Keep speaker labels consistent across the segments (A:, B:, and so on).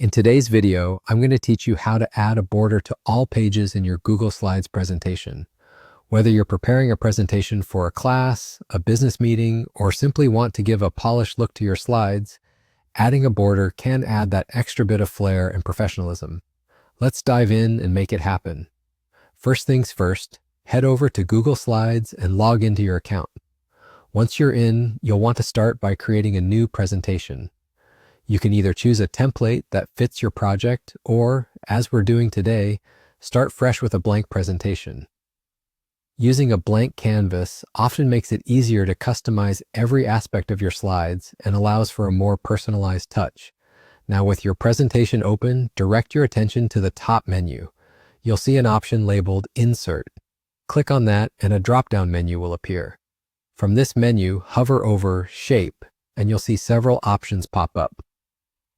A: In today's video, I'm going to teach you how to add a border to all pages in your Google Slides presentation. Whether you're preparing a presentation for a class, a business meeting, or simply want to give a polished look to your slides, adding a border can add that extra bit of flair and professionalism. Let's dive in and make it happen. First things first, head over to Google Slides and log into your account. Once you're in, you'll want to start by creating a new presentation. You can either choose a template that fits your project or, as we're doing today, start fresh with a blank presentation. Using a blank canvas often makes it easier to customize every aspect of your slides and allows for a more personalized touch. Now, with your presentation open, direct your attention to the top menu. You'll see an option labeled Insert. Click on that and a drop-down menu will appear. From this menu, hover over Shape and you'll see several options pop up.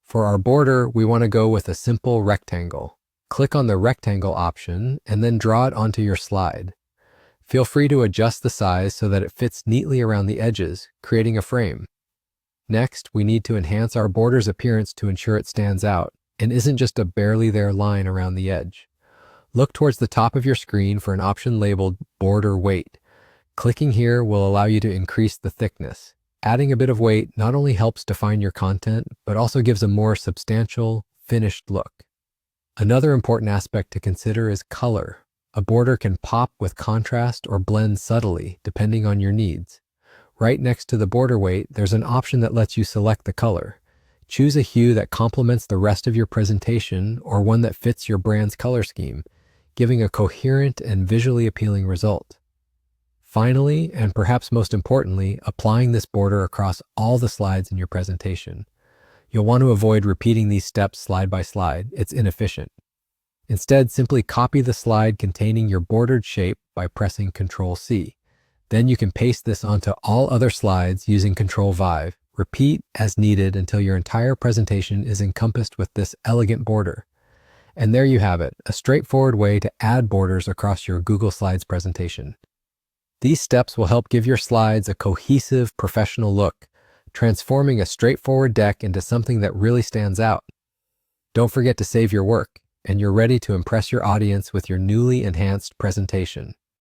A: For our border, we want to go with a simple rectangle. Click on the rectangle option and then draw it onto your slide. Feel free to adjust the size so that it fits neatly around the edges, creating a frame. Next, we need to enhance our border's appearance to ensure it stands out and isn't just a barely there line around the edge. Look towards the top of your screen for an option labeled Border Weight. Clicking here will allow you to increase the thickness. Adding a bit of weight not only helps define your content, but also gives a more substantial, finished look. Another important aspect to consider is color. A border can pop with contrast or blend subtly, depending on your needs. Right next to the border weight, there's an option that lets you select the color. Choose a hue that complements the rest of your presentation or one that fits your brand's color scheme, giving a coherent and visually appealing result. Finally, and perhaps most importantly, applying this border across all the slides in your presentation. You'll want to avoid repeating these steps slide by slide. It's inefficient. Instead, simply copy the slide containing your bordered shape by pressing Ctrl+C. Then you can paste this onto all other slides using Ctrl+V. Repeat as needed until your entire presentation is encompassed with this elegant border. And there you have it, a straightforward way to add borders across your Google Slides presentation. These steps will help give your slides a cohesive, professional look, transforming a straightforward deck into something that really stands out. Don't forget to save your work, and you're ready to impress your audience with your newly enhanced presentation.